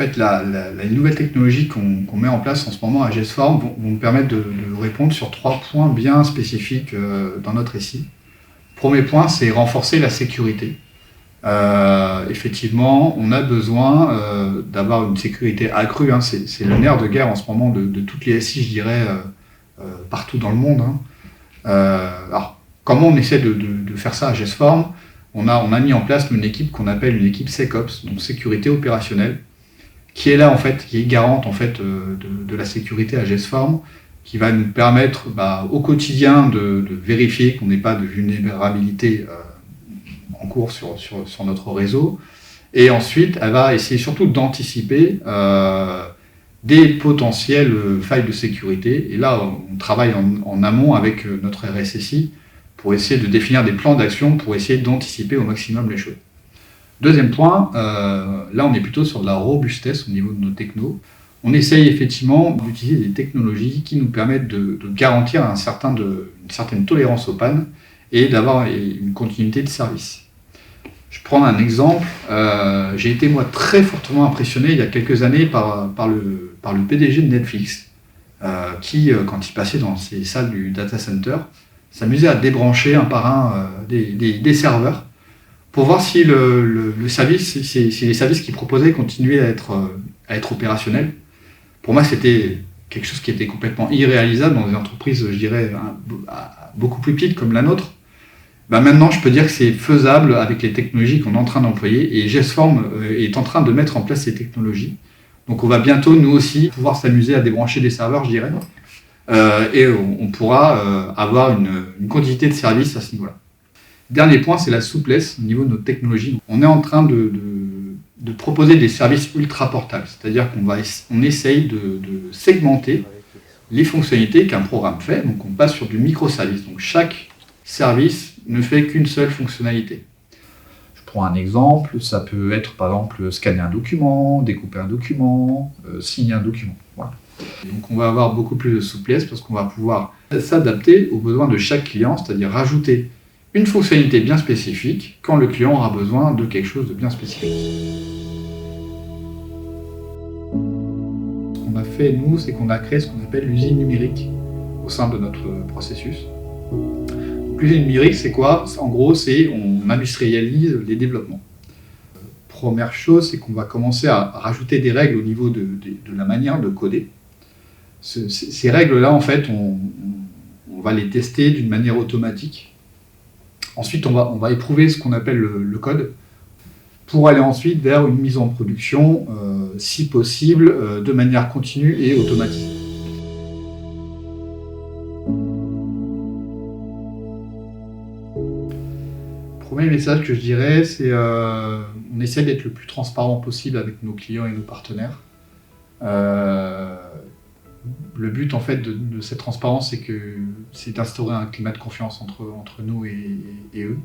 fait, les nouvelles technologies qu'on met en place en ce moment à GESForm vont nous permettre de répondre sur 3 points bien spécifiques dans notre récit. Premier point, c'est renforcer la sécurité. Effectivement, on a besoin d'avoir une sécurité accrue. Hein. C'est le nerf de guerre en ce moment de toutes les SI, je dirais, partout dans le monde. Hein. Alors, comment on essaie de faire ça à GESForm ? On a mis en place une équipe qu'on appelle une équipe SecOps, donc sécurité opérationnelle, qui est là en fait, qui est garante en fait de la sécurité à GESForm, qui va nous permettre au quotidien de vérifier qu'on n'ait pas de vulnérabilité en cours sur notre réseau. Et ensuite, elle va essayer surtout d'anticiper des potentielles failles de sécurité. Et là, on travaille en amont avec notre RSSI pour essayer de définir des plans d'action pour essayer d'anticiper au maximum les choses. Deuxième point, là on est plutôt sur de la robustesse au niveau de nos technos. On essaye effectivement d'utiliser des technologies qui nous permettent de garantir une certaine tolérance aux pannes et d'avoir une continuité de service. Je prends un exemple, j'ai été moi très fortement impressionné il y a quelques années par le PDG de Netflix qui, quand il passait dans ces salles du data center, s'amusait à débrancher un par un des serveurs pour voir si les services qu'il proposait continuaient à être opérationnels. Pour moi, c'était quelque chose qui était complètement irréalisable dans des entreprises, je dirais, beaucoup plus petites comme la nôtre. Maintenant, je peux dire que c'est faisable avec les technologies qu'on est en train d'employer et GESForm est en train de mettre en place ces technologies. Donc on va bientôt, nous aussi, pouvoir s'amuser à débrancher des serveurs, je dirais. Et on pourra avoir une quantité de services à ce niveau-là. Dernier point, c'est la souplesse au niveau de notre technologie. On est en train de proposer des services ultra portables, c'est-à-dire qu'on essaye de segmenter les fonctionnalités qu'un programme fait. Donc on passe sur du microservice. Donc chaque service ne fait qu'une seule fonctionnalité. Je prends un exemple, ça peut être par exemple scanner un document, découper un document, signer un document. Voilà. Donc on va avoir beaucoup plus de souplesse parce qu'on va pouvoir s'adapter aux besoins de chaque client, c'est-à-dire rajouter une fonctionnalité bien spécifique quand le client aura besoin de quelque chose de bien spécifique. Ce qu'on a fait, nous, c'est qu'on a créé ce qu'on appelle l'usine numérique au sein de notre processus. Donc, l'usine numérique, c'est quoi ? En gros, on industrialise les développements. Première chose, c'est qu'on va commencer à rajouter des règles au niveau de la manière de coder. Ces règles-là, en fait, on va les tester d'une manière automatique. Ensuite, on va éprouver ce qu'on appelle le code pour aller ensuite vers une mise en production, si possible, de manière continue et automatisée. Premier message que je dirais, c'est on essaie d'être le plus transparent possible avec nos clients et nos partenaires. Le but en fait de cette transparence, c'est d'instaurer un climat de confiance entre nous et eux.